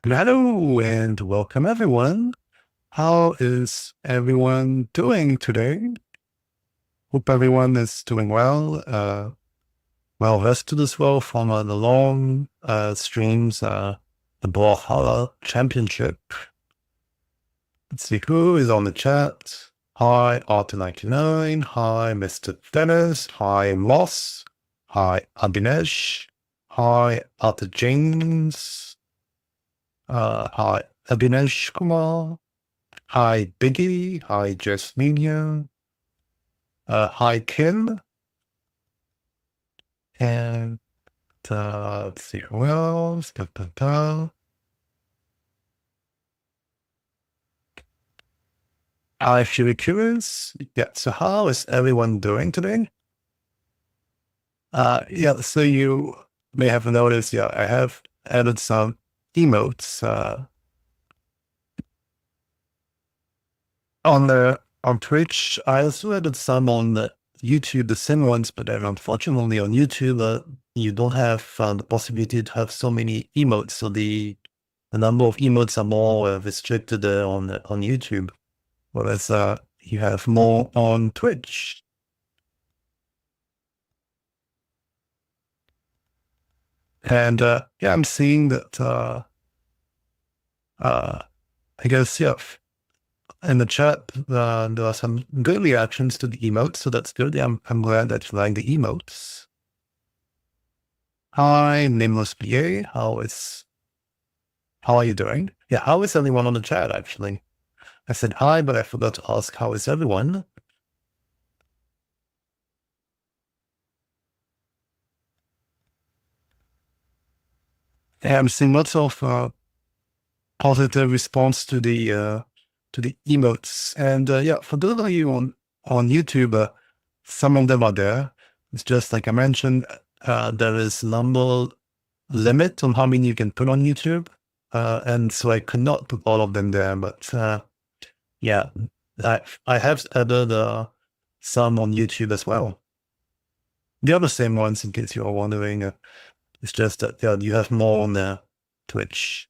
Hello and welcome everyone. How is everyone doing today? Hope everyone is doing well. Well rested as well from the long streams, the Brawlhalla Championship. Let's see who is on the chat. Hi, Arthur99. Hi, Mr. Dennis. Hi, Moss. Hi, Abhinesh. Hi, Arthur James. Hi, Abhinesh Kumar. Hi, Biggie. Hi, Jasmine. Hi, Kim. And let's see who else. Da, da, da. If you're curious, yeah, so how is everyone doing today? Yeah, so you may have noticed, yeah, I have added some emotes on Twitch. I also added some on the YouTube, the same ones, but then unfortunately on YouTube, you don't have the possibility to have so many emotes. So the number of emotes are more restricted on YouTube, whereas you have more on Twitch. And yeah, I'm seeing that. I guess yeah, in the chat there are some good reactions to the emotes, so that's good. Yeah, I'm glad that you like the emotes. Hi, nameless BA. How are you doing? Yeah, how is everyone on the chat actually? I said hi, but I forgot to ask how is everyone? Yeah, I'm seeing lots of positive response to the emotes. And yeah, for those of you on YouTube, some of them are there. It's just like I mentioned, there is number limit on how many you can put on YouTube. And so I could not put all of them there, but yeah, I have added some on YouTube as well. The other same ones, in case you are wondering, it's just that yeah, you have more on Twitch.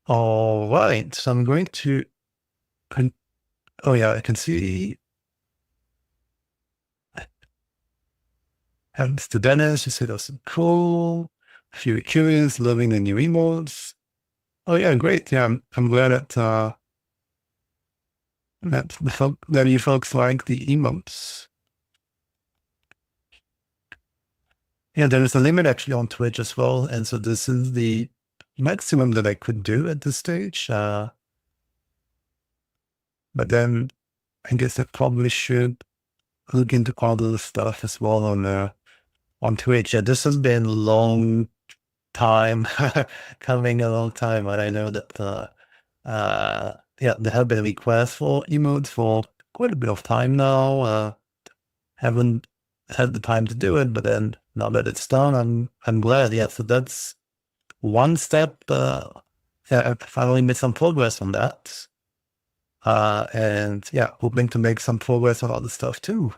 All right, so I'm going to. Oh yeah, I can see. Mr. Dennis, you said awesome, cool. If you're curious, loving the new emotes. Oh yeah, great. Yeah, I'm glad that you folks like the emotes. Yeah, there is a limit actually on Twitch as well, and so this is the maximum that I could do at this stage. But then I guess I probably should look into other stuff as well on Twitch. Yeah, this has been a long time coming, a long time, and I know that yeah, there have been requests for emotes for quite a bit of time now. Haven't had the time to do it, but then now that it's done, I'm glad. Yeah, so that's one step. Yeah, I finally made some progress on that. And yeah, hoping to make some progress on other stuff too.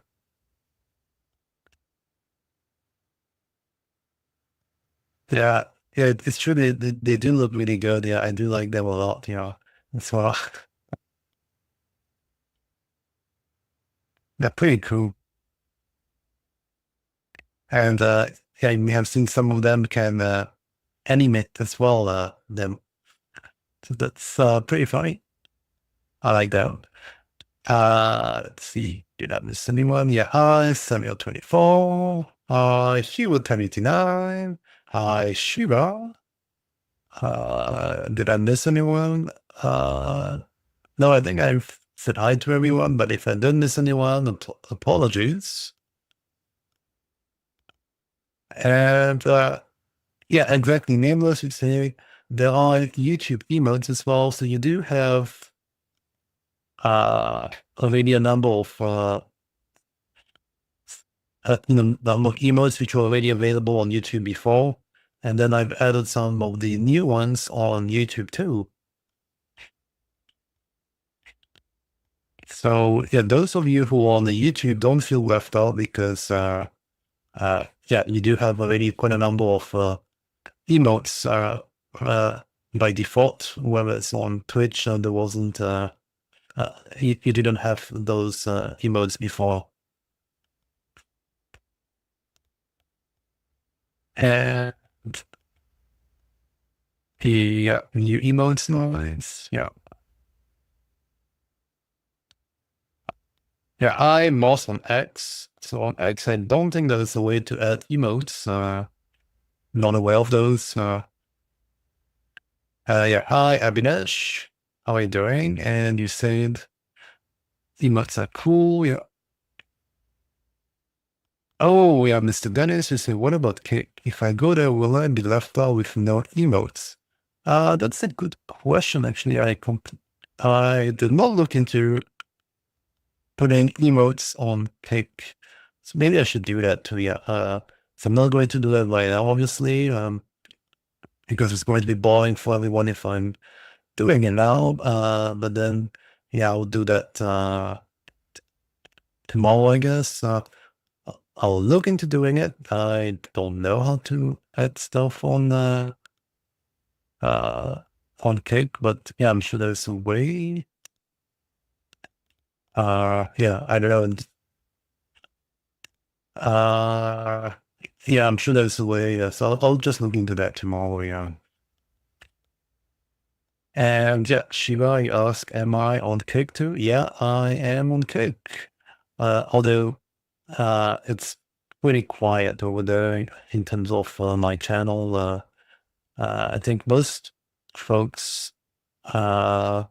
Yeah, yeah, it's true. They do look really good. Yeah, I do like them a lot. Yeah, as well. They're pretty cool. And yeah, you may have seen some of them can animate as well. Them, so that's pretty funny. I like that. Let's see. Did I miss anyone? Yeah. Hi, Samuel24. Hi, Shiva1089. Hi, Shiva. Did I miss anyone? No, I think I've said hi to everyone, but if I did miss anyone, apologies. And yeah, exactly. Nameless is saying there are YouTube emotes as well. So you do have already a number of number of emotes which were already available on YouTube before. And then I've added some of the new ones on YouTube too. So yeah, those of you who are on the YouTube, don't feel left out because yeah, you do have already quite a number of emotes by default, whether it's on Twitch, there wasn't, you didn't have those emotes before. And the new emotes noise. Yeah. Yeah, I'm most on X. So on X, I don't think there's a way to add emotes. Not aware of those. Yeah, hi, Abhinesh. How are you doing? And you said emotes are cool. Yeah. Oh, yeah, Mr. Dennis, you say, what about Kick? If I go there, will I be left out with no emotes? That's a good question, actually. I did not look into putting emotes on Kick. So maybe I should do that too, yeah. So I'm not going to do that right now, obviously, because it's going to be boring for everyone if I'm doing it now. But then, yeah, I'll do that tomorrow, I guess. I'll look into doing it. I don't know how to add stuff uh, on Cake, but yeah, I'm sure there's a way. Yeah, I don't know. Uh, yeah, I'm sure there's a way. So I'll just look into that tomorrow. Yeah. And yeah, Shiva, you ask, am I on Cake too? Yeah, I am on Cake. Although it's pretty quiet over there in terms of my channel. I think most folks are,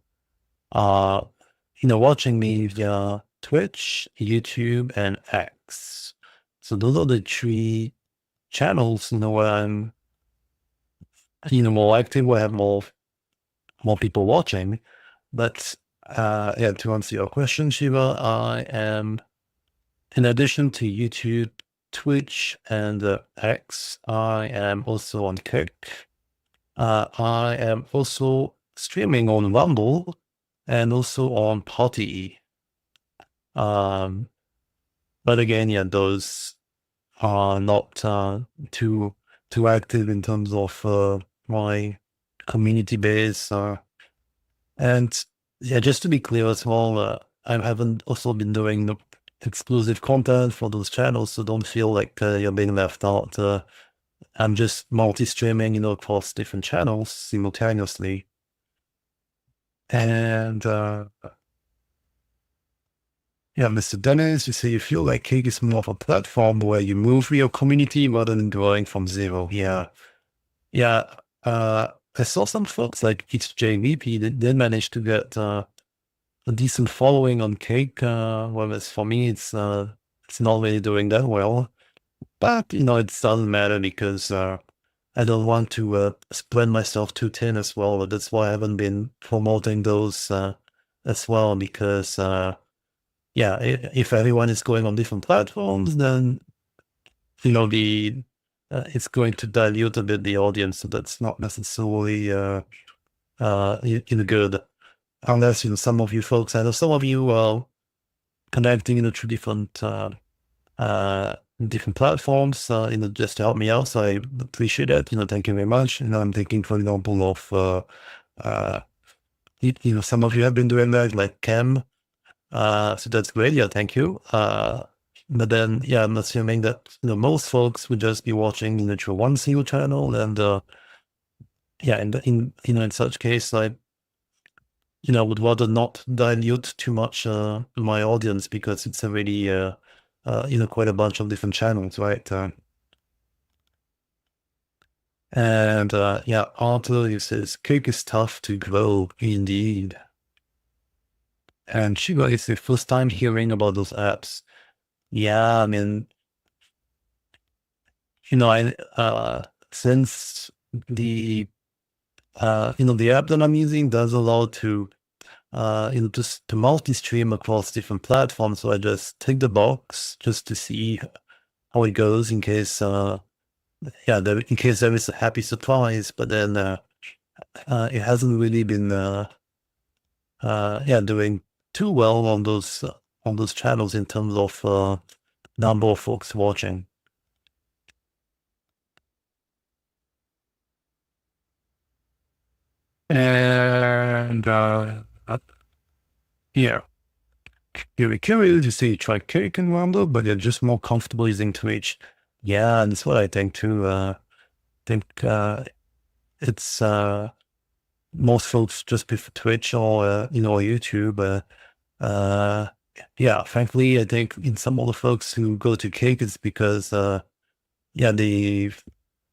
watching me via Twitch, YouTube, and X. So those are the three channels, where I'm, more active, where I have more people watching. But yeah, to answer your question, Shiva, I am, in addition to YouTube, Twitch, and X, I am also on Kick. I am also streaming on Rumble and also on Potty. But again, yeah, those are not too active in terms of my community base. And yeah, just to be clear as well, I haven't also been doing the exclusive content for those channels, so don't feel like you're being left out. I'm just multi-streaming, across different channels simultaneously. And yeah, Mr. Dennis, you say you feel like Cake is more of a platform where you move for your community rather than growing from zero. Yeah. Yeah. I saw some folks like it's JVP that did manage to get a decent following on Cake. Whereas for me, it's not really doing that well. But, it doesn't matter because I don't want to spread myself too thin as well. That's why I haven't been promoting those as well, because yeah, if everyone is going on different platforms, then the it's going to dilute a bit the audience. So that's not necessarily good, unless some of you folks, I know some of you connecting to different platforms, just to help me out. So I appreciate it. Thank you very much. I'm thinking, for example, of some of you have been doing that, like Cam. So that's great. Yeah, thank you. But then, yeah, I'm assuming that most folks would just be watching through one single channel, and yeah, in such case, I would rather not dilute too much my audience, because it's already quite a bunch of different channels, right? And yeah, Arthur says cake is tough to grow indeed. And Shiva is the first time hearing about those apps. Yeah, I mean, I since the the app that I'm using does allow to just to multi-stream across different platforms. So I just tick the box just to see how it goes, in case yeah, in case there is a happy surprise. But then it hasn't really been yeah, doing too well on those channels in terms of number of folks watching. And yeah, you're curious to see try cake and Rumble, but you're just more comfortable using Twitch. Yeah, and that's what I think too. Think it's most folks just prefer Twitch or YouTube. Uh, yeah, frankly, I think in some other folks who go to cake, it's because yeah,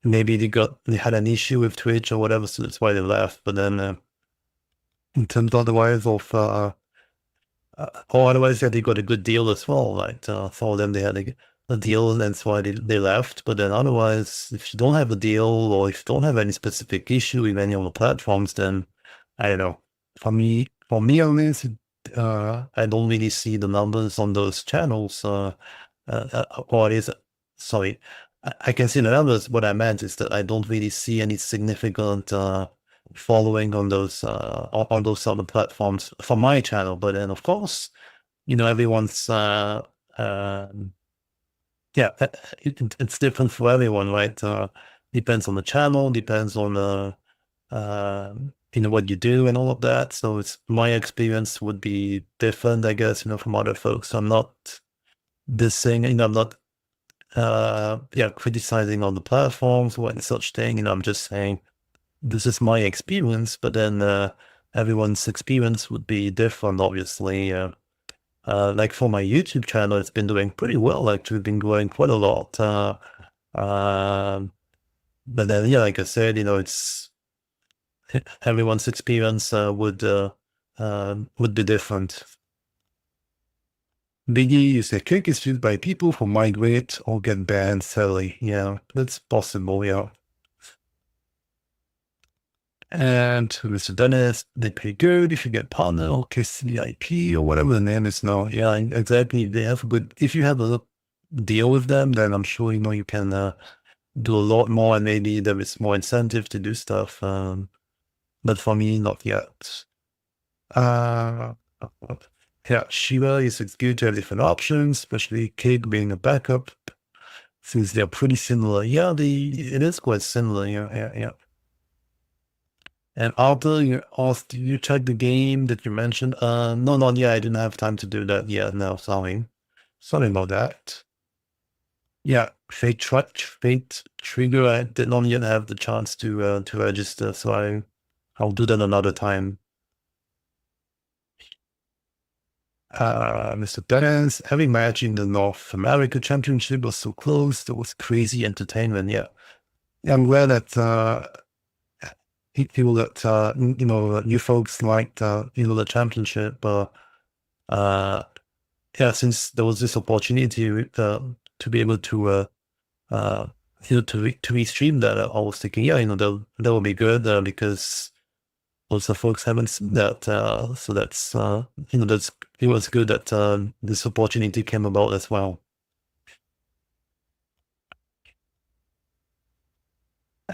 maybe they had an issue with Twitch or whatever, so that's why they left. But then in terms otherwise of or otherwise, yeah, they got a good deal as well. Right, for them they had a deal, and that's why they left. But then otherwise, if you don't have a deal or if you don't have any specific issue with any of the platforms, then I don't know. For me at least, I don't really see the numbers on those channels. Or is sorry, I can see the numbers. What I meant is that I don't really see any significant following on those other platforms for my channel. But then, of course, everyone's yeah, it's different for everyone, right? Depends on the channel, depends on what you do and all of that. So it's my experience would be different, I guess, from other folks. I'm not I'm not criticizing on the platforms or any such thing. I'm just saying this is my experience, but then everyone's experience would be different, obviously. Like for my YouTube channel, it's been doing pretty well. Actually, been growing quite a lot. Um, but then, yeah, like I said, it's everyone's experience would be different. Biggie, you say cake is used by people who migrate or get banned sadly. Yeah, that's possible, yeah. And Mr. Dennis, they pay good if you get partner or KCIP or whatever the name is now. Yeah, exactly. They have a good, if you have a deal with them, then I'm sure, you can do a lot more and maybe there is more incentive to do stuff. But for me, not yet. Uh, yeah, Shiba is good to have different options, especially Cake being a backup, since they're pretty similar. Yeah, it is quite similar. Yeah, yeah, yeah. And Arthur, you asked, did you check the game that you mentioned? No, not yet. I didn't have time to do that yet. No, sorry. Sorry about that. Yeah, Fate Trigger, I did not yet have the chance to register, so I'll do that another time. Mr. Dennis, having match in the North America Championship was so close. There was crazy entertainment. Yeah, I'm glad that people that you folks liked the championship. Yeah, since there was this opportunity to be able to to restream that, I was thinking, yeah, that would be good because lots of folks haven't seen that. So it was good that this opportunity came about as well.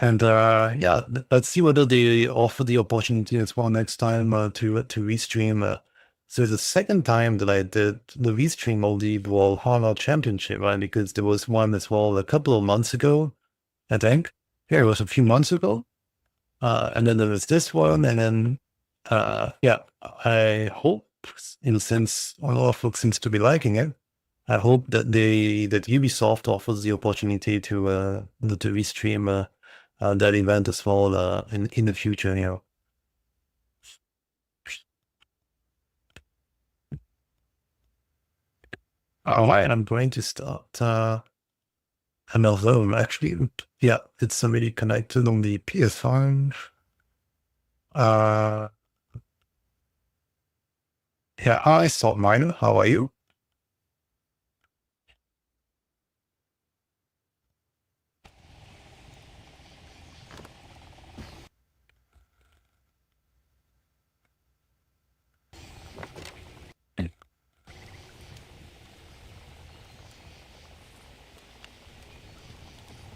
And yeah, let's see whether they offer the opportunity as well next time to restream. So the second time that I did the restream of the Valhalla Championship, right? Because there was one as well a couple of months ago, I think. Yeah, it was a few months ago. And then there was this one, and then yeah, I hope, since a lot of folks seems to be liking it, I hope that that Ubisoft offers the opportunity to restream that event as well in the future. All right, I'm going to start Amerzone. Actually, yeah, it's already connected on the PS5. Uh, yeah, hi, Salt Miner. How are you?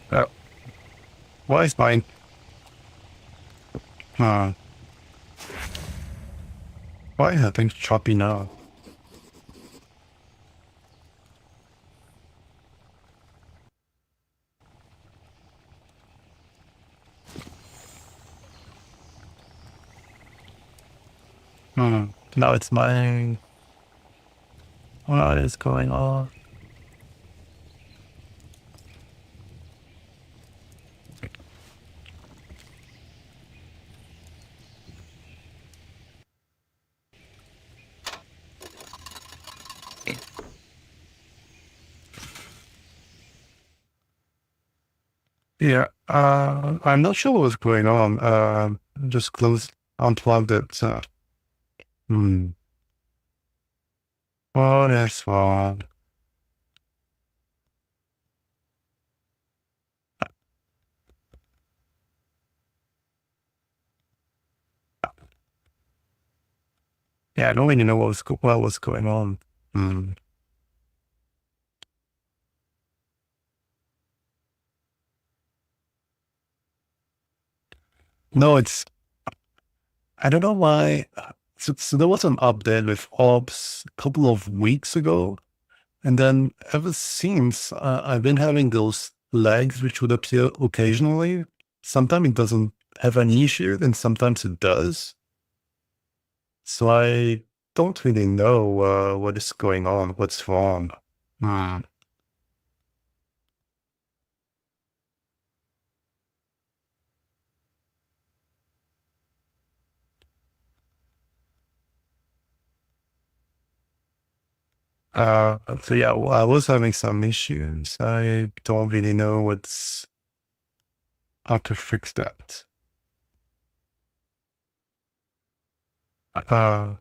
Uh, why is mine? Uh, why are things choppy now? Now it's my, what is going on? Yeah, I'm not sure what's going on. Just unplugged it. Hmm. What is wrong? Yeah, I don't really know what was going on. Hmm. No, I don't know why. So there was an update with Ops a couple of weeks ago. And then ever since, I've been having those lags which would appear occasionally. Sometimes it doesn't have any issue, and sometimes it does. So I don't really know what is going on, what's wrong. Hmm. So yeah, well, I was having some issues. I don't really know how to fix that. Uh,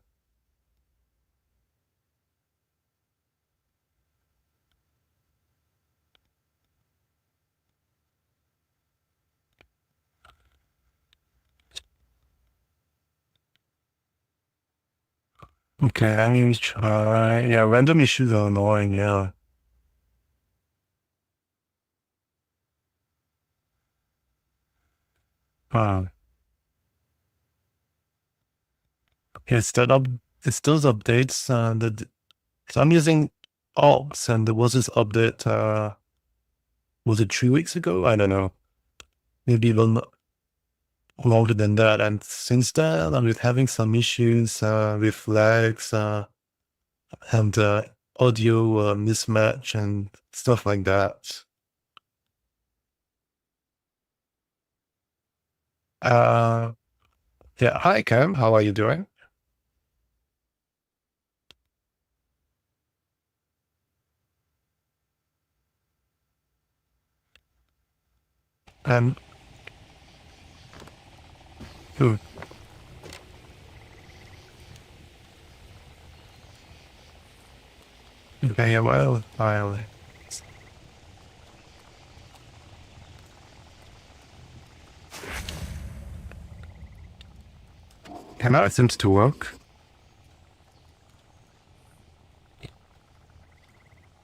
okay, I mean, try. Yeah, random issues are annoying. Yeah. Uh, yeah, it still updates. So I'm using Ops, and there was this update. Was it 3 weeks ago? I don't know. Maybe even longer than that. And since then, I'm just having some issues with lags and audio mismatch and stuff like that. Uh, yeah. Hi, Cam. How are you doing? And ooh, okay, well, now it seems to work.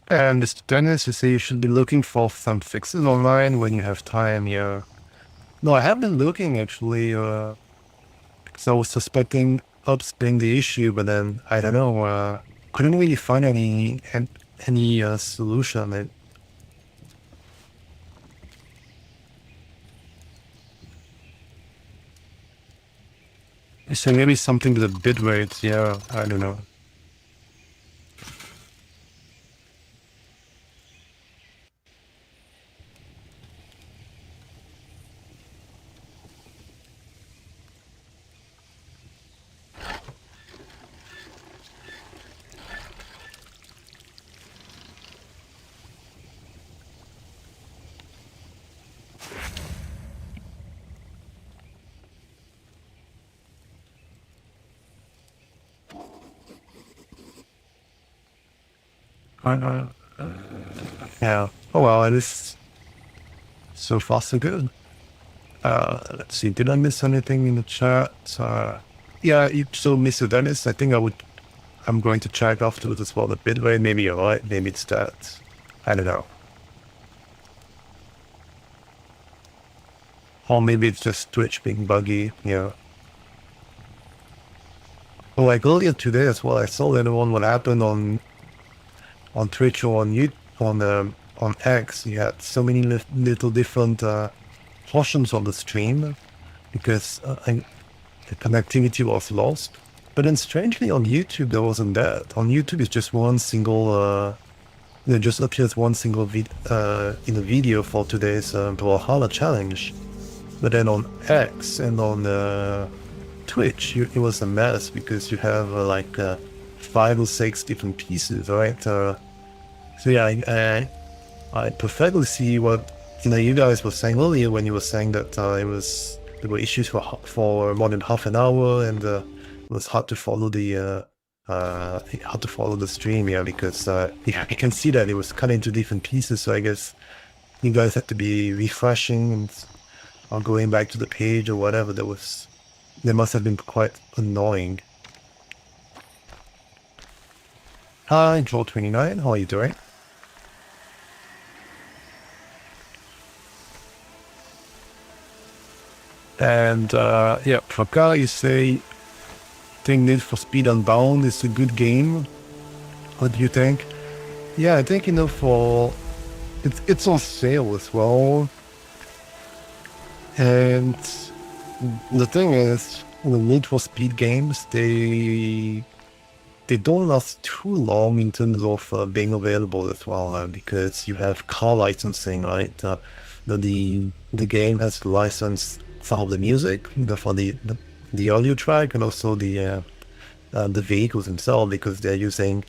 And Mr. Dennis, you say you should be looking for some fixes online when you have time. Yeah. No, I have been looking actually. Because I was suspecting ups being the issue, but then I don't know. Couldn't really find any solution. So maybe something with the bit rate. Yeah, I don't know. Uh, yeah. Oh well, it is so far so good. Let's see. Did I miss anything in the chat? Yeah. So, Mr. Dennis, I think I'm going to check afterwards as well. The bit rate. Maybe you're right. Maybe it's that. I don't know. Or maybe it's just Twitch being buggy. Yeah. Well, like earlier today as well, I saw that one what happened on Twitch or on X. You had so many little different portions of the stream because the connectivity was lost. But then strangely on YouTube, there wasn't that. On YouTube, it's just one single, it just appears one single in the video for today's Brawlhalla challenge. But then on X and on Twitch, it was a mess because you have like 5 or 6 different pieces, right? So yeah, I perfectly see what you guys were saying earlier when you were saying that there were issues for more than half an hour, and it was hard to follow the stream, yeah, because yeah, you can see that it was cut into different pieces. So I guess you guys had to be refreshing and or going back to the page or whatever. That must have been quite annoying. Hi, Joel29, how are you doing? And yeah, Praka, you say, think Need for Speed Unbound is a good game. What do you think? Yeah, I think, for it's on sale as well. And the thing is, the Need for Speed games, they don't last too long in terms of being available as well, because you have car licensing, right? The game has licensed some of the music for the audio track, and also the vehicles themselves, because they're using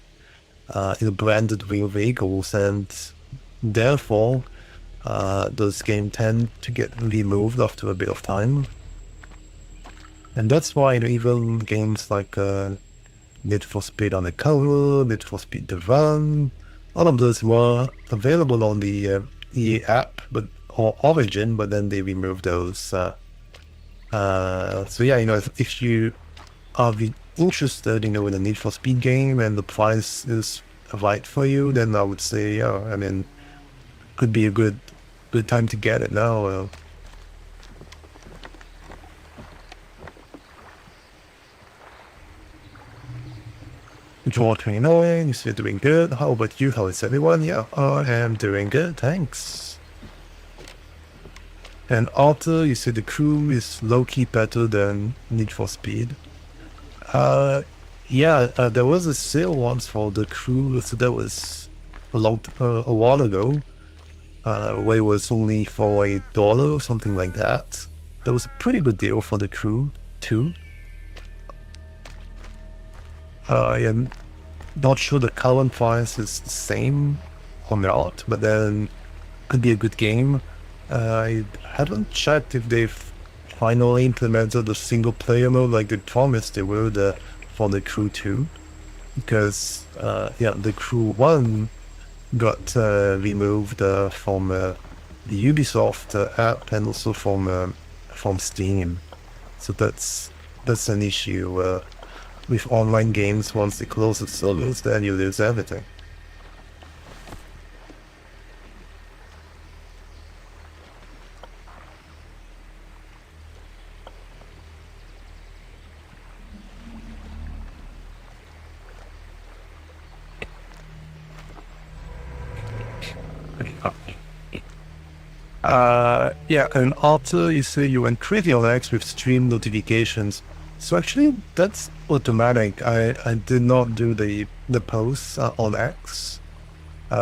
branded real vehicles, and therefore those games tend to get removed after a bit of time. And that's why even games like Need for Speed Undercover, Need for Speed The Run, all of those were available on the EA app, or Origin, but then they removed those. So yeah, if you are interested, in a Need for Speed game and the price is right for you, then I would say, yeah, I mean, could be a good time to get it now. Draw29, you said doing good. How about you? How is everyone? Yeah, I am doing good, thanks. And Arthur, you said the crew is low-key better than Need for Speed. Yeah, there was a sale once for the crew, so that was a while ago, where it was only for $1 or something like that. That was a pretty good deal for the crew, too. I am not sure the current price is the same or not, but then could be a good game. I haven't checked if they've finally implemented the single player mode like they promised they would for the Crew 2, because yeah, the Crew 1 got removed from the Ubisoft app, and also from Steam. So that's an issue with online games. Once they close the servers, then you lose everything. Yeah, and after you say you went Trivial X with stream notifications. So actually, that's automatic. I did not do the posts on X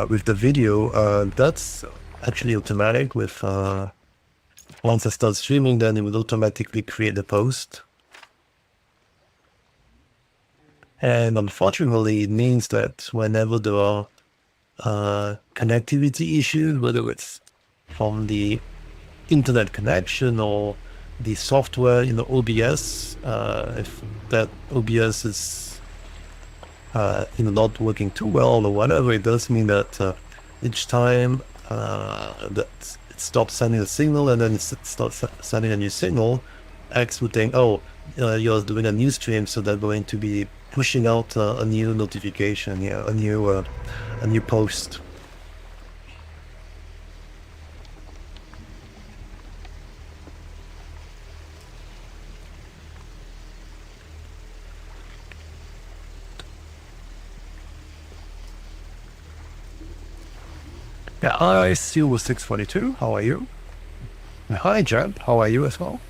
with the video. That's actually automatic. With once I start streaming, then it will automatically create the post. And unfortunately, it means that whenever there are connectivity issues, whether it's from the internet connection or the software in the OBS, if that OBS is not working too well or whatever, it does mean that each time that it stops sending a signal and then it starts sending a new signal, X would think, oh, you're doing a new stream, so they're going to be pushing out a new notification, yeah, a new post. Yeah, I still was 642. How are you? Hi, Jeb. How are you as well?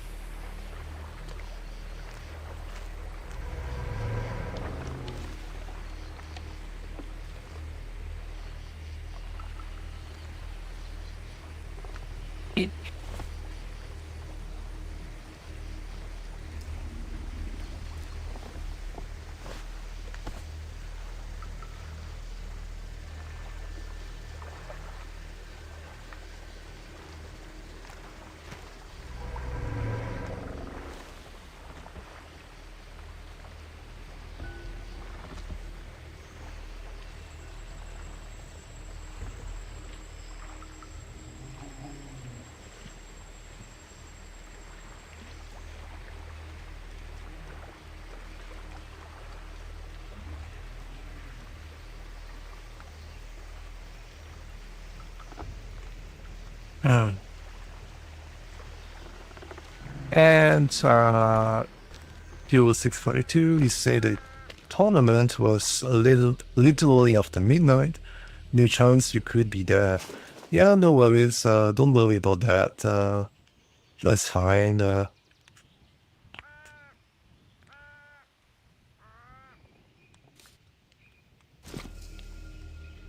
Um, and Fuel 642, you say the tournament was literally after midnight. No chance you could be there. Yeah, no worries. Don't worry about that. That's fine.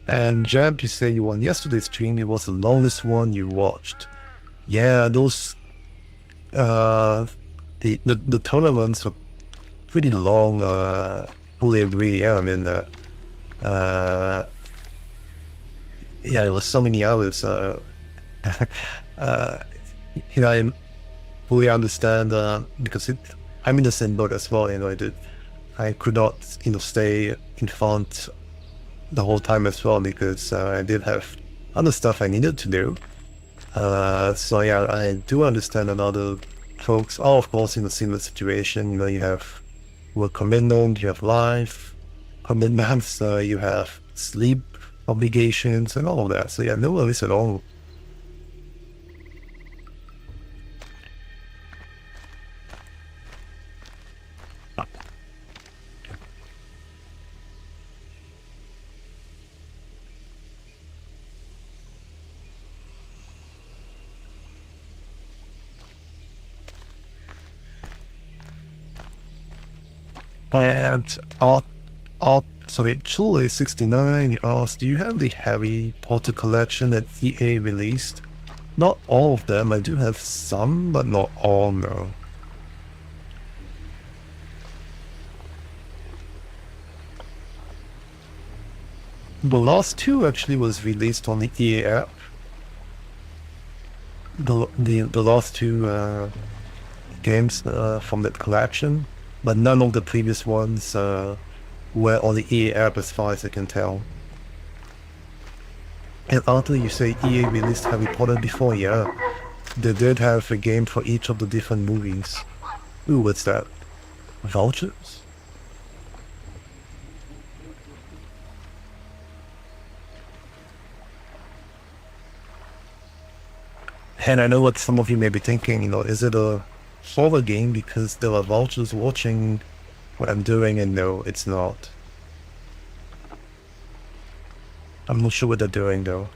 And Jab, you say you won yesterday's stream. It was the longest one you watched. Yeah, those the tournaments were pretty long. Fully agree. Yeah, I mean, uh, yeah, it was so many hours. Uh, I fully understand because I'm in the same boat as well. I could not, stay in front the whole time as well because I did have other stuff I needed to do. So yeah, I do understand that other folks are of course in a similar situation. You have work commitment, you have life commitments, you have sleep obligations and all of that. So yeah, no worries at all. And sorry, Chule69 asked, do you have the Harry Potter collection that EA released? Not all of them. I do have some, but not all, no. The last two actually was released on the EA app. The last two games from that collection, but none of the previous ones were on the EA app as far as I can tell. And Arthur, you say EA released Harry Potter before? Yeah, they did have a game for each of the different movies. Ooh, what's that? Vouchers? And I know what some of you may be thinking, is it a horror game because there are vultures watching what I'm doing? And no, it's not. I'm not sure what they're doing though.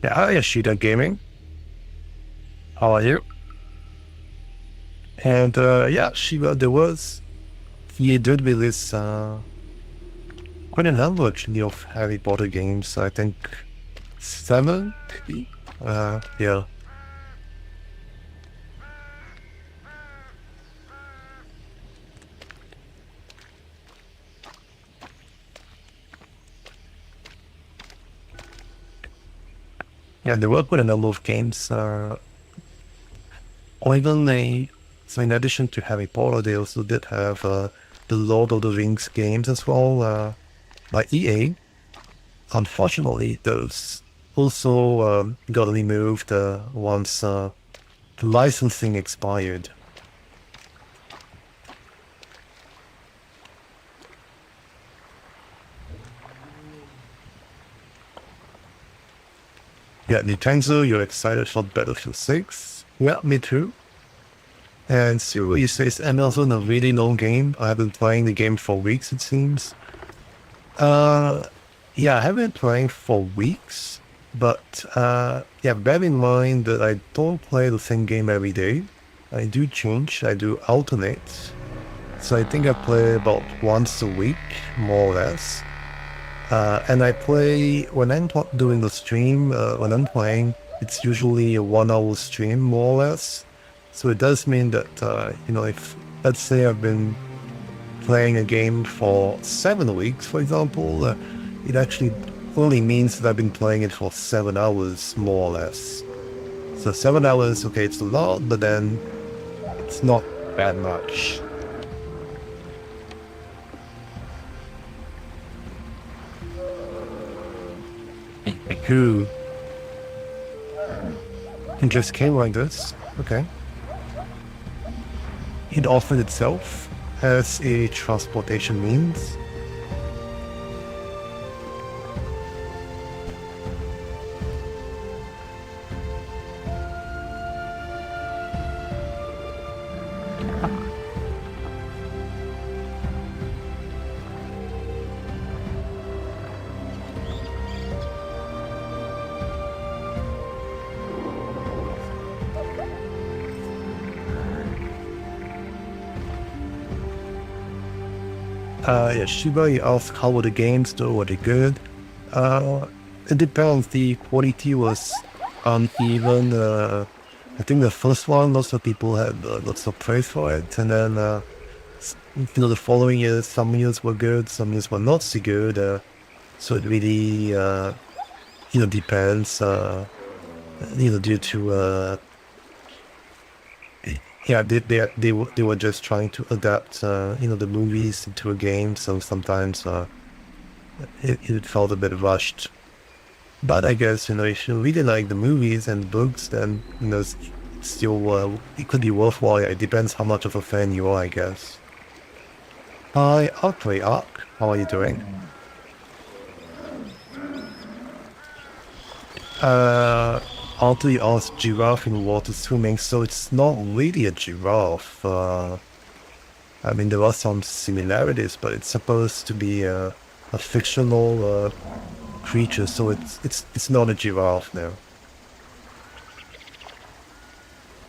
Yeah, hi Ashita Gaming. How are you? And yeah, Shiva, he did release quite a number actually of Harry Potter games. I think 7, maybe? Yeah. Yeah, there were quite a number of games. Or even so in addition to Harry Potter, they also did have the Lord of the Rings games as well by EA. Unfortunately, those also got removed once the licensing expired. Yeah, Nintendo, you're excited for Battlefield 6? Yeah, me too. And Zero, you say, is Amerzone a really long game? I have been playing the game for weeks, it seems. Yeah, I have been playing for weeks, but yeah, bear in mind that I don't play the same game every day. I do change, I do alternate. So I think I play about once a week, more or less. And I play, when I'm doing the stream, when I'm playing, it's usually a 1 hour stream, more or less. So it does mean that, if, let's say I've been playing a game for 7 weeks, for example, it actually only means that I've been playing it for 7 hours, more or less. So 7 hours, okay, it's a lot, but then it's not that much. 2 it just came like this. Okay. It offered itself as a transportation means. Yeah, Shiba, you asked how were the games though, were they good? It depends. The quality was uneven. I think the first one, lots of people had lots of praise for it. And then, the following years, some years were good, some years were not so good. So it really, depends, due to, yeah, they were just trying to adapt, the movies into a game. So sometimes it felt a bit rushed. But I guess, if you really like the movies and books, then, it's still, it could be worthwhile. It depends how much of a fan you are, I guess. Hi, Arkway Ark. How are you doing? After you asked giraffe in water swimming, so it's not really a giraffe. I mean, there are some similarities, but it's supposed to be a fictional creature, so it's not a giraffe now.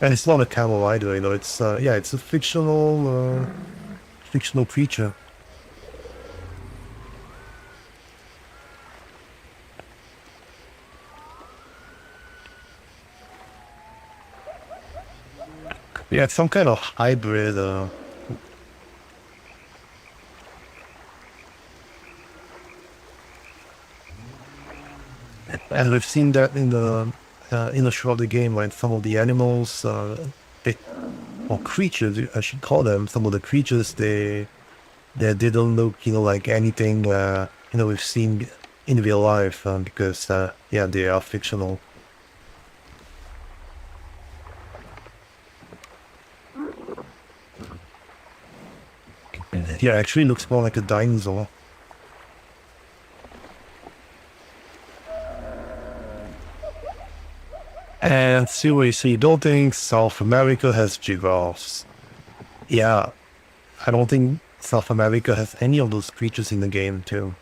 And it's not a camel either, it's it's a fictional creature. Yeah, it's some kind of hybrid. And we've seen that in the show of the game, like some of the animals, they, or creatures, I should call them. Some of the creatures, they don't look, like anything, we've seen in real life, because, they are fictional. Yeah, actually looks more like a dinosaur. And seriously, you don't think South America has giraffes? Yeah, I don't think South America has any of those creatures in the game too.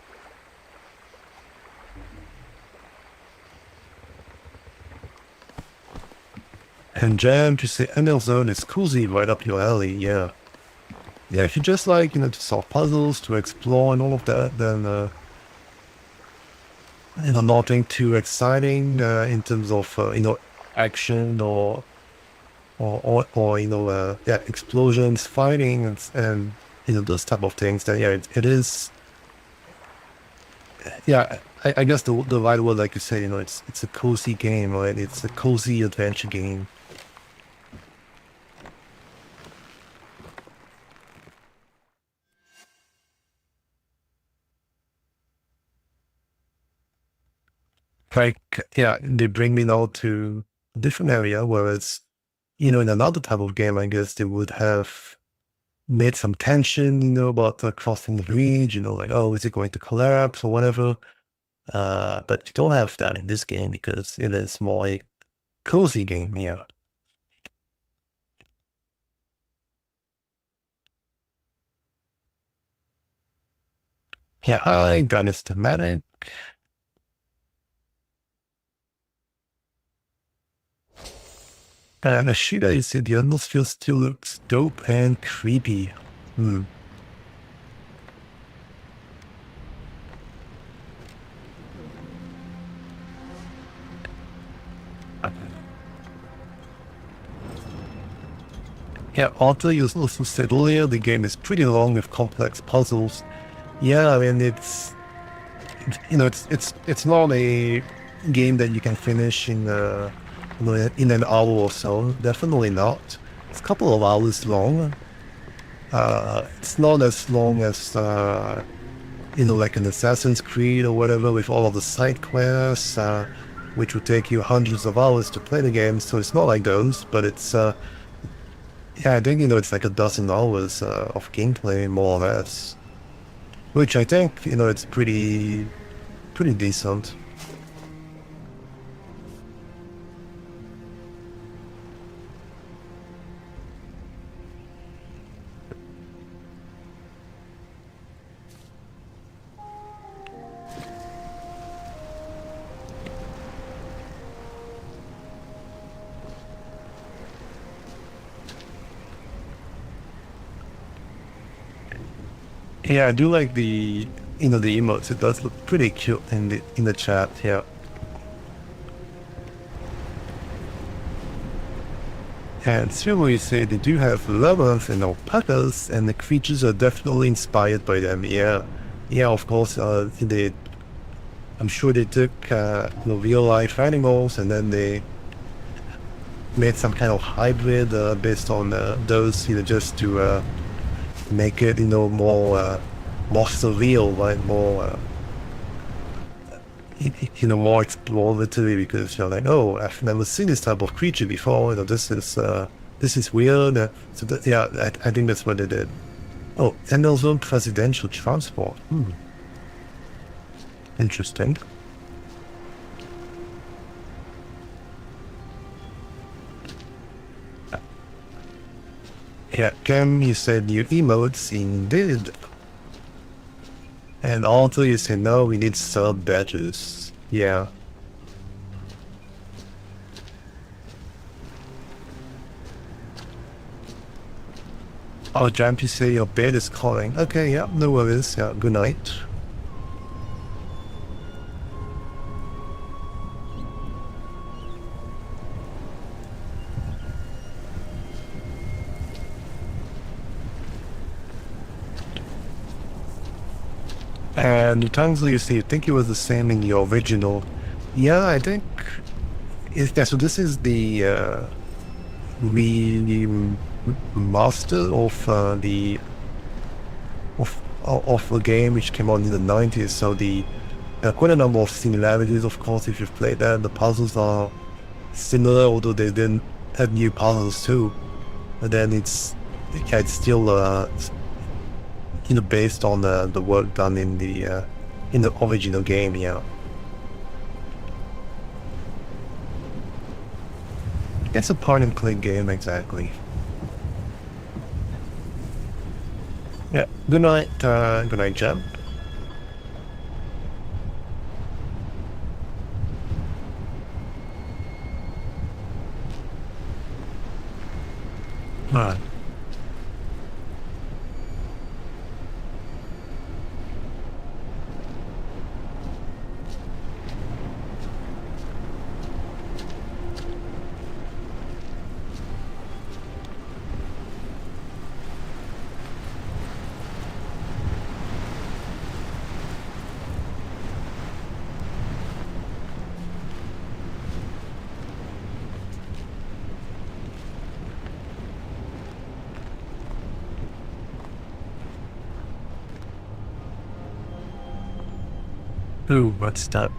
And Jam, to say Amerzone is cozy right up your alley, yeah. Yeah, if you just like, to solve puzzles, to explore and all of that, then, nothing too exciting, in terms of, action or explosions, fighting, and those type of things. Then, yeah, it is, yeah, I guess the right word, like you say, it's a cozy game, right? It's a cozy adventure game. Like, yeah, they bring me now to a different area, whereas, in another type of game, I guess they would have made some tension, about crossing the bridge, like, oh, is it going to collapse or whatever? But you don't have that in this game because it is more a cozy game, yeah. Yeah, I think that is thematic. And Ashida is the atmosphere still looks dope and creepy. Hmm. Yeah, Arthur, you also said earlier, the game is pretty long with complex puzzles. Yeah, I mean, it's not a game that you can finish in an hour or so. Definitely not. It's a couple of hours long. It's not as long as like an Assassin's Creed or whatever, with all of the side quests, which would take you hundreds of hours to play the game. So it's not like those, but it's, yeah, I think, it's like a dozen hours of gameplay, more or less, which I think, it's pretty decent. Yeah, I do like the emotes. It does look pretty cute in the chat. Yeah. And still, you say they do have llamas and alpacas, and the creatures are definitely inspired by them. Yeah, yeah, of course. I'm sure they took real life animals, and then they made some kind of hybrid based on those, just to make it, more surreal, right? More, more exploratory, because you're like, oh, I've never seen this type of creature before. This is weird. So yeah, I think that's what they did. Oh, Amerzone presidential transport. Interesting. Yeah, Cam, you said new emotes, indeed. And also you said, no, we need sub badges. Yeah. Oh, Jump, you say your bed is calling. Okay, yeah, no worries. Yeah, good night. And Tangsley, you say you think it was the same in the original. Yeah, I think. Yeah, so this is the remaster of of the game, which came out in the 90s. So the quite a number of similarities, of course, if you've played that. The puzzles are similar, although they didn't have new puzzles too. But then it's still based on the work done in the original game. Yeah. It's a point and click game, exactly. Yeah. Good night, Jam. Alright. Ooh, what's that?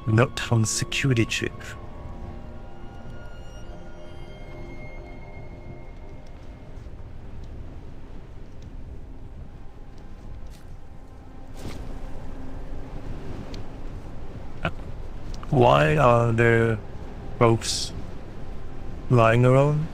Note from security chief. Why are there folks lying around?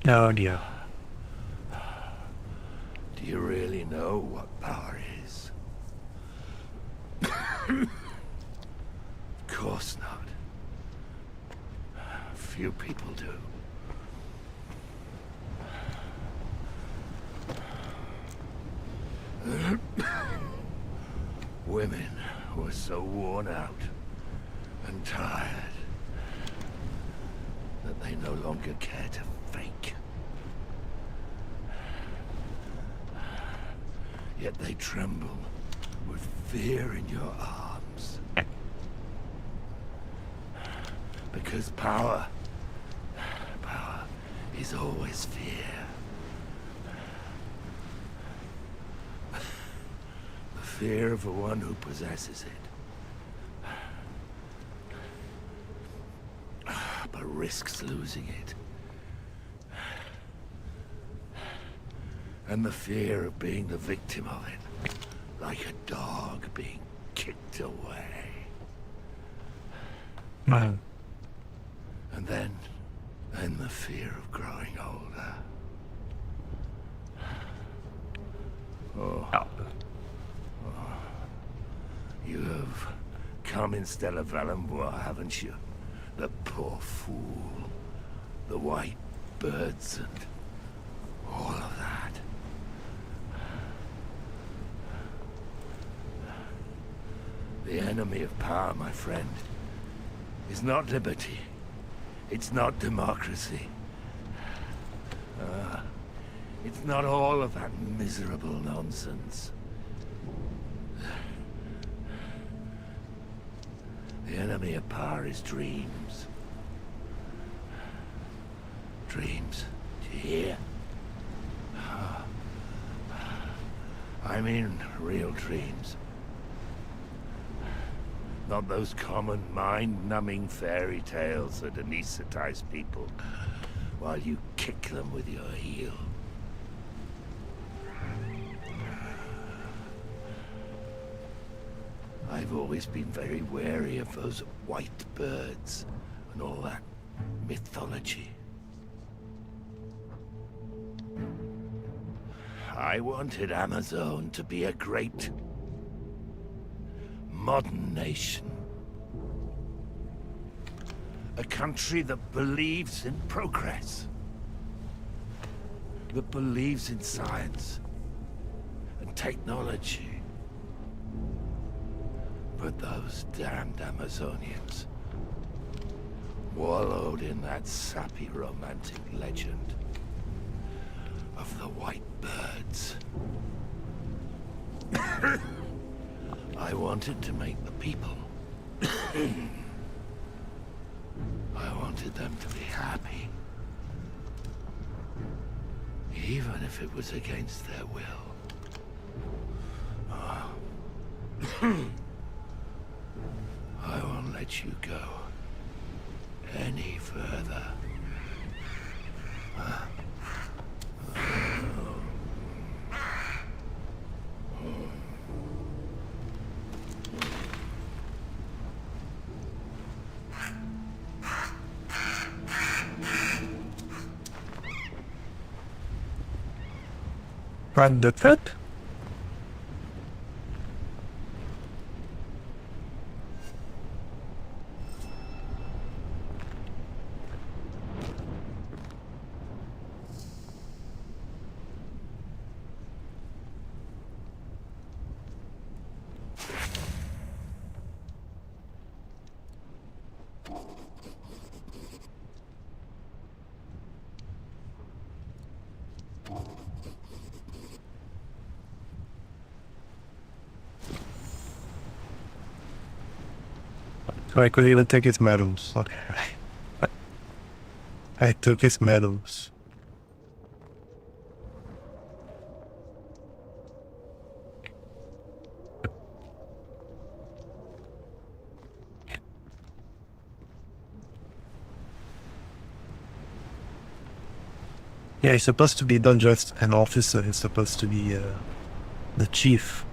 Oh dear. Do you really know what power is? Of course not. Few people do. Women were so worn out, tired. That they no longer care to fake. Yet they tremble with fear in your arms. Because power is always fear. The fear of the one who possesses it. But risks losing it. And the fear of being the victim of it. Like a dog being kicked away. Man. And then the fear of growing older. Oh. You have come instead of Valenbois, haven't you? The poor fool. The white birds and all of that. The enemy of power, my friend, is not liberty. It's not democracy. It's not all of that miserable nonsense. The enemy of power is dreams. Dreams. Do you hear? I mean real dreams. Not those common, mind-numbing fairy tales that anesthetize people while you kick them with your heel. I've always been very wary of those white birds and all that mythology. I wanted Amerzone to be a great modern nation. A country that believes in progress. That believes in science and technology. But those damned Amazonians wallowed in that sappy romantic legend of the white birds. I wanted to make the people. I wanted them to be happy. Even if it was against their will. I won't let you go any further. Run the trip. So I could even take his medals. Okay. I took his medals. Yeah, he's supposed to be not just an officer, he's supposed to be the chief.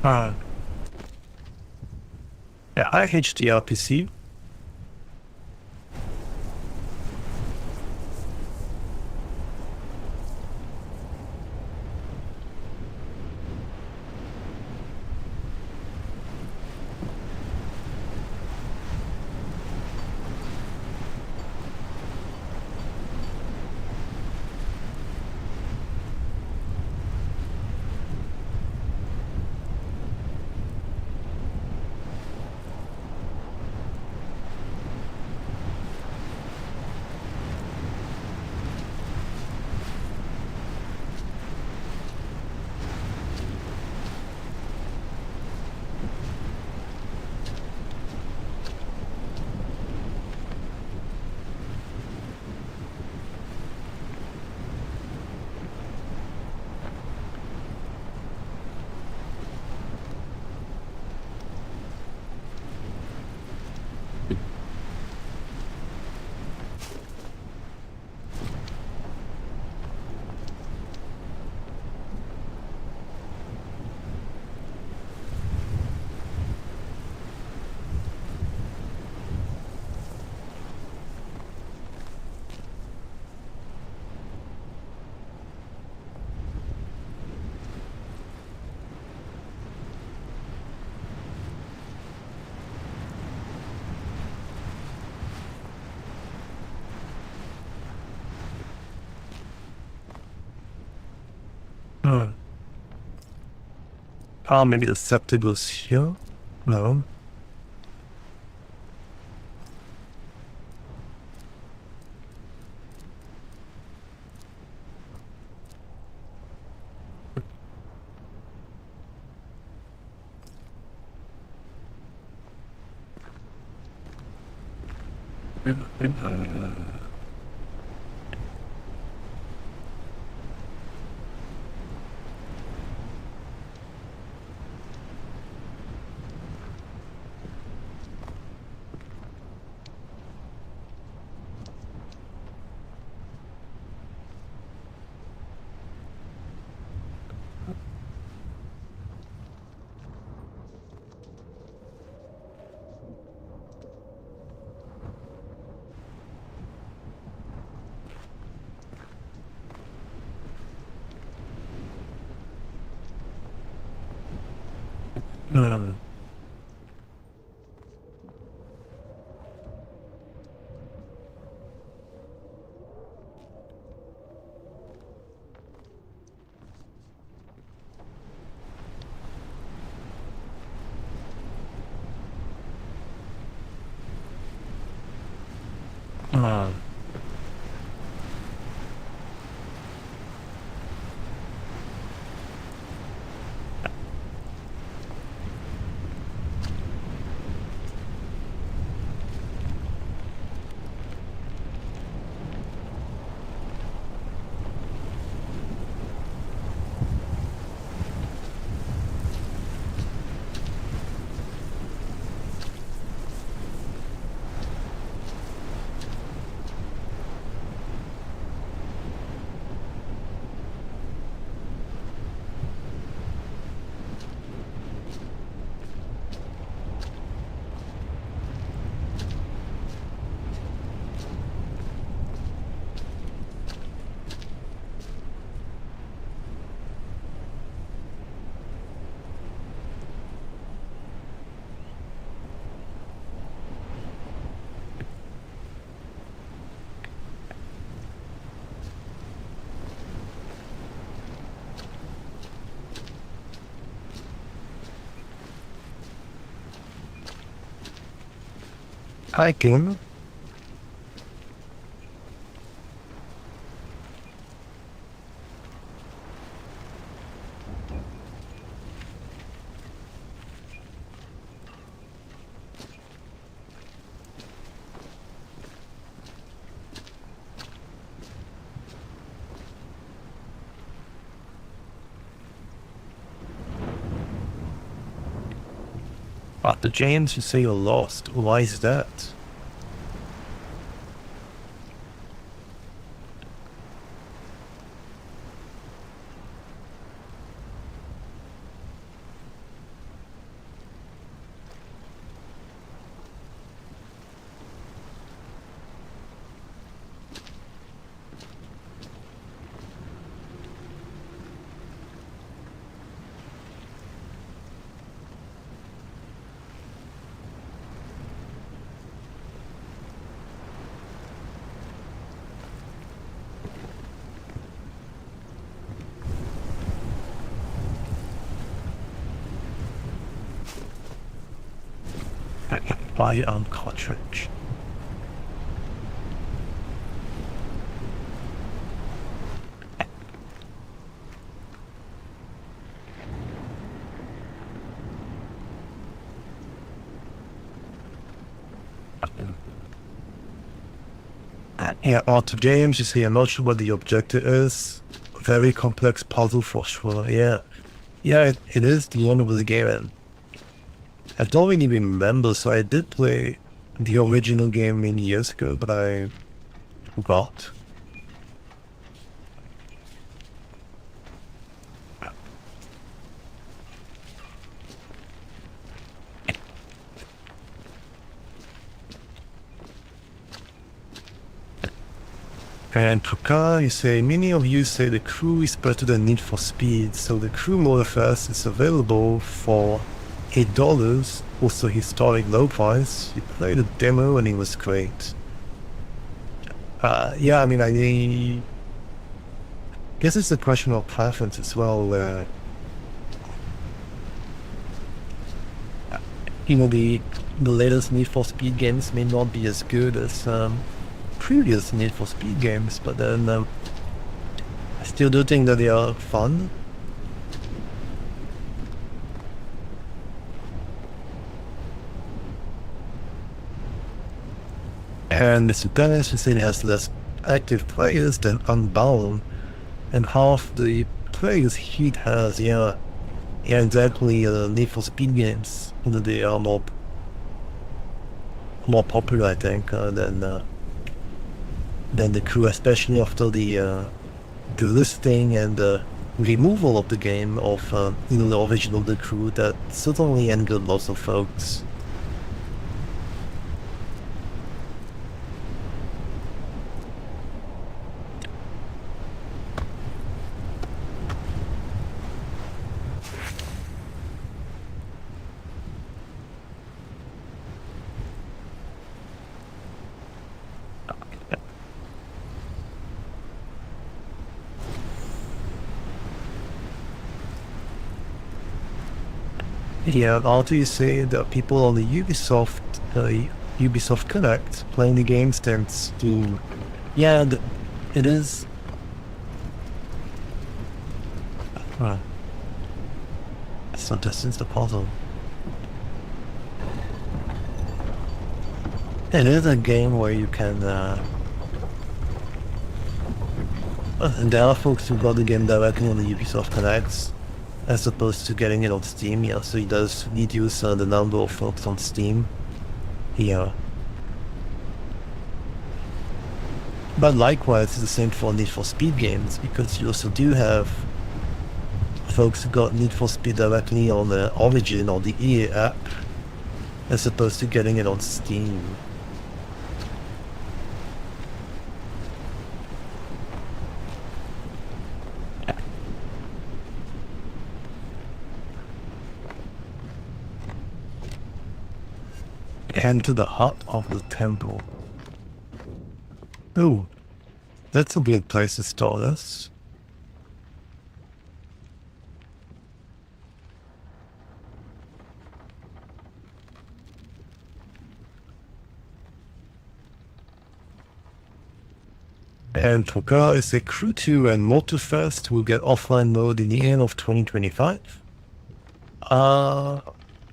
Uh, yeah, I HDR PC. Uh, maybe the septic was here? No. Uh, uh, hiking. But the Giants you say you're lost. Why is that? firearm cartridge. Yeah, auto games, you see, I'm not sure what the objective is. Very complex puzzle for sure, yeah. Yeah, it is the end of the game, and I don't really remember, so I did play the original game many years ago, but I forgot. And Puka, you say, many of you say the crew is better than Need for Speed, so the crew mode first is available for $8, also historic low price. You played a demo and it was great. Yeah, I mean, I guess it's a question of preference as well, where, you know, the latest Need for Speed games may not be as good as previous Need for Speed games, but then I still do think that they are fun. And Mr. Dennis, you say it has less active players than Unbound, and half the players Heat has, yeah, exactly. Need for Speed games, you know, they are more popular, I think, than the crew, especially after the listing and the removal of the game of you know, the original The Crew. That certainly angered lots of folks. Yeah, how do you say that people on the Ubisoft Connect playing the games tends to, yeah, it is. So this is the puzzle. It is a game where you can, and there are folks who got the game directly on the Ubisoft Connect, as opposed to getting it on Steam, yeah, so it does reduce the number of folks on Steam. Yeah. But likewise, it's the same for Need for Speed games, because you also do have folks who got Need for Speed directly on the Origin or the EA app, as opposed to getting it on Steam. And to the heart of the temple. Oh, that's a weird place to start us. And Toka is a Crew 2 and Motorfest will get offline mode in the end of 2025. I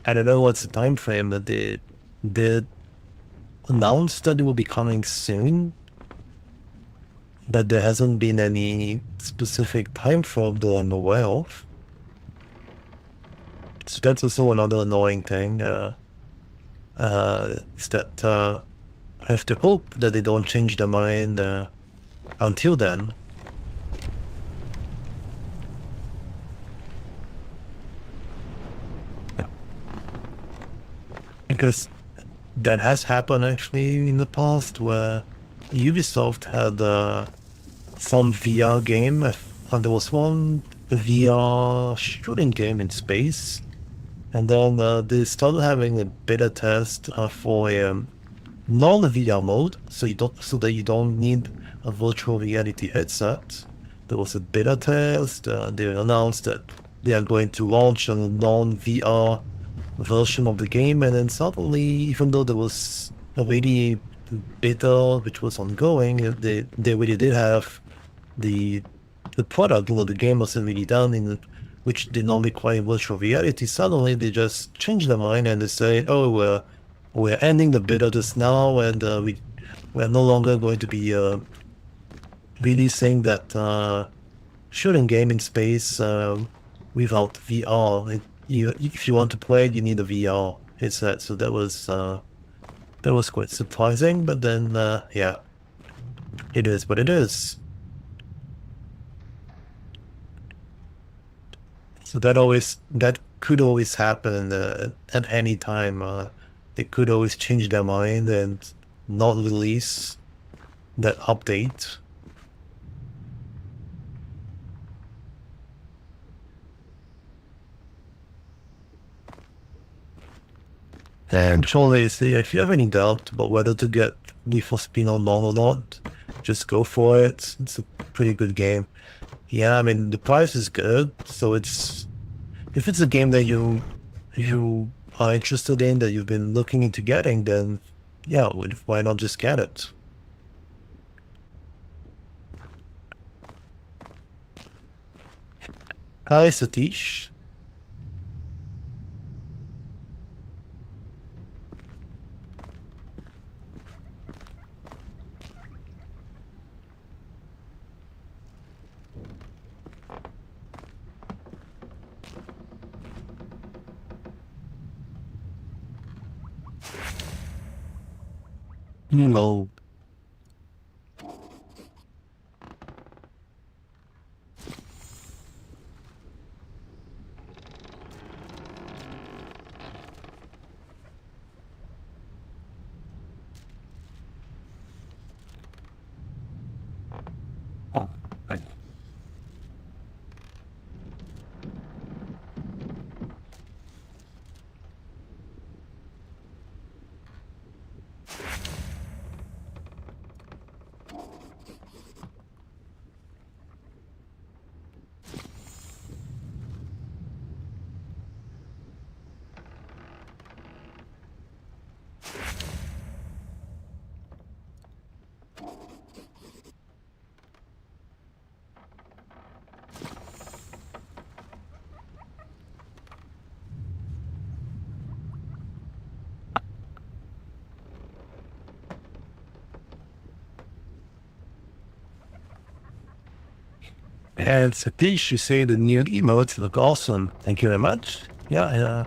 don't know what's the time frame, but they announced that it will be coming soon. But there hasn't been any specific time frame that I'm aware of. So that's also another annoying thing. Is that I have to hope that they don't change their mind until then. Because that has happened actually in the past, where Ubisoft had some VR game, and there was one VR shooting game in space, and then they started having a beta test for a non-VR mode, so that you don't need a virtual reality headset. There was a beta test. They announced that they are going to launch a non-VR version of the game, and then suddenly, even though there was already beta which was ongoing, they really did have the the product, the game wasn't really done, in which did not require virtual reality. Suddenly they just changed their mind and they say, "Oh, we're ending the beta just now, and we're no longer going to be releasing that shooting game in space without VR. If you want to play it, you need a VR headset." So that was quite surprising, but then yeah, it is what it is. So that could always happen at any time. They could always change their mind and not release that update. And surely, see, if you have any doubt about whether to get Need for Speed Online or not, just go for it. It's a pretty good game. Yeah, I mean the price is good, so if it's a game that you are interested in, that you've been looking into getting, then yeah, why not just get it? Hi, Satish. No. Oh, I- And Satish, you say the new emotes look awesome. Thank you very much. Yeah,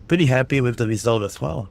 pretty happy with the result as well.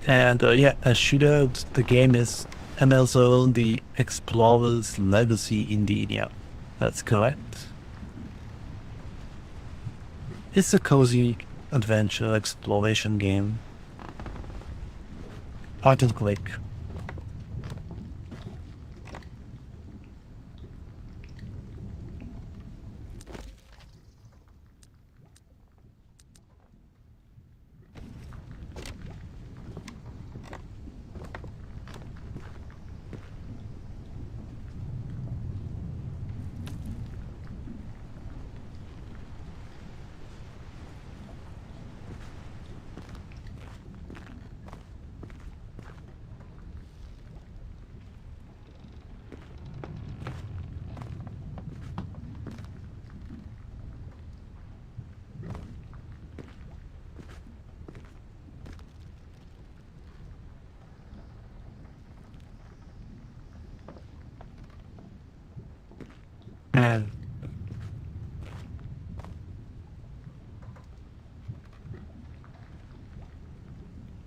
And yeah, as shootout, the game is Amerzone, the Explorer's Legacy indeed. Yeah, that's correct. It's a cozy adventure exploration game. Point and click.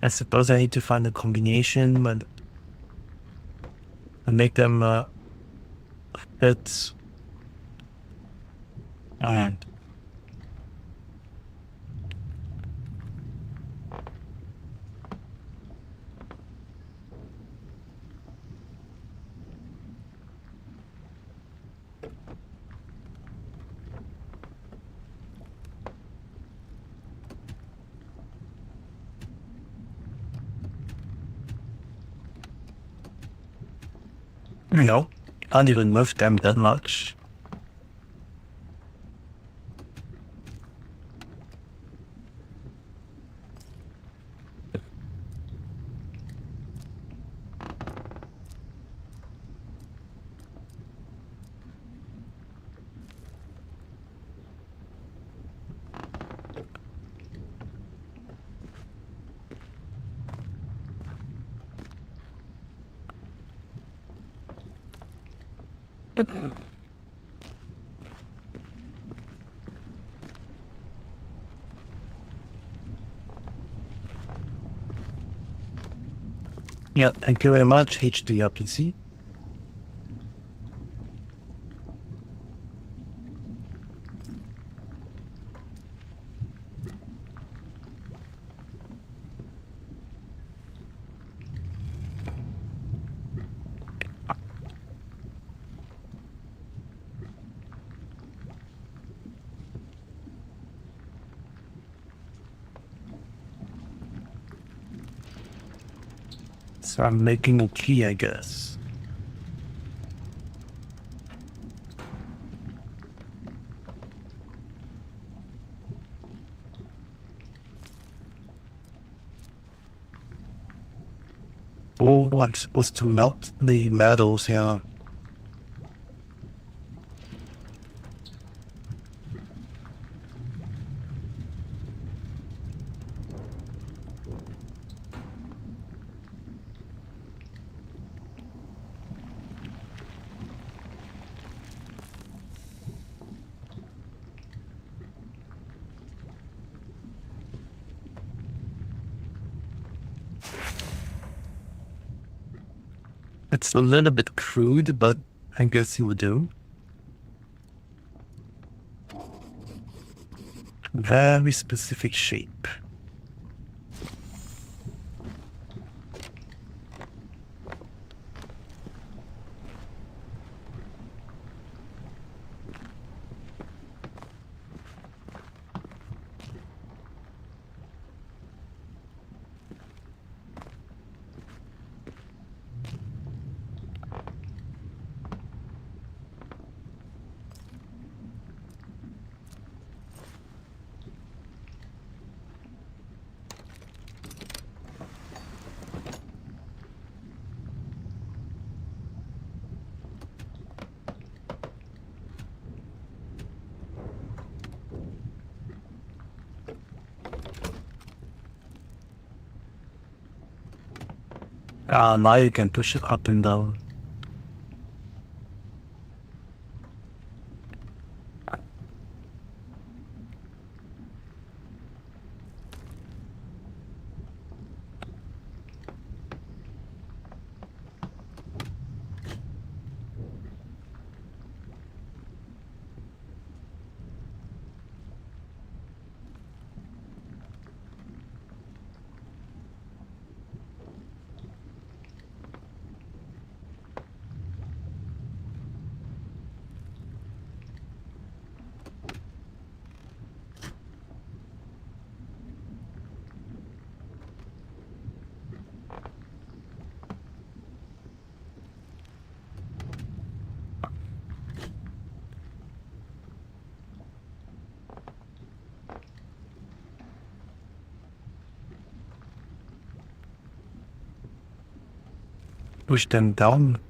I suppose I need to find a combination and make them fit. And can't even move them that much. Yeah, thank you very much, HDRPC. So I'm making a key, I guess. Oh, I'm supposed to melt the metals here. It's a little bit crude, but I guess it will do. Very specific shape. Now you can push it up and down. Push them down.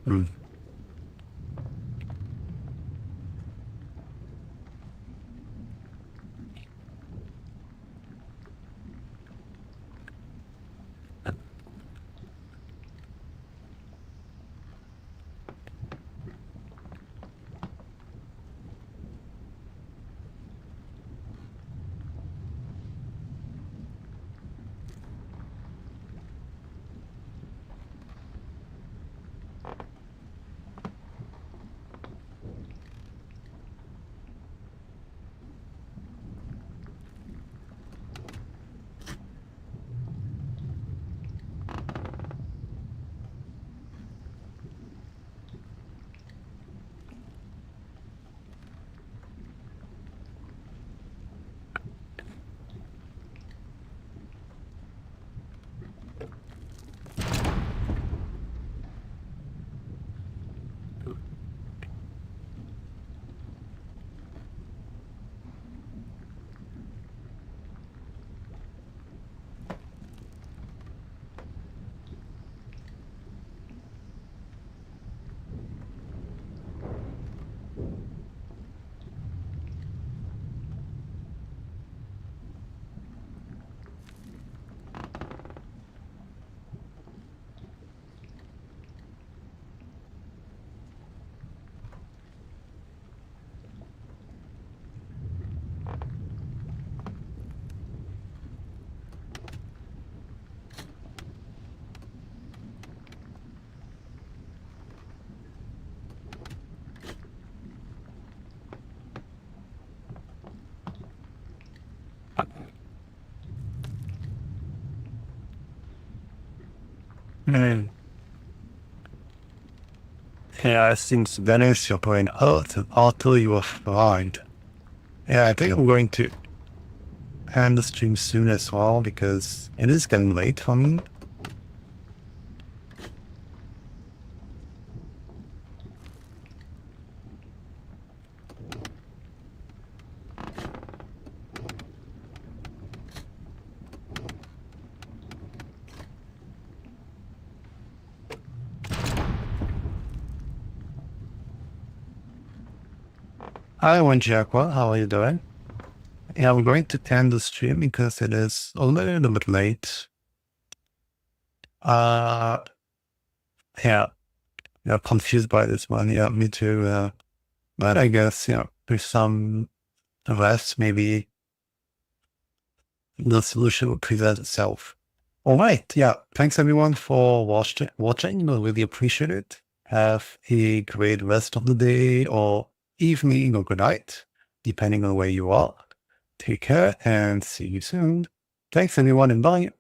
Mm. Yeah, since Venice, you're going out until you are fine. Yeah, I think I'm going to end the stream soon as well because it is getting late for me. Hi, Jaguar. How are you doing? Yeah, I'm going to end the stream because it is a little bit late. Uh, yeah, confused by this one. Yeah, me too. But I guess, there's some rest, maybe the solution will present itself. All right. Yeah. Thanks everyone for watching. I really appreciate it. Have a great rest of the day or evening or good night, depending on where you are. Take care and see you soon. Thanks everyone and bye.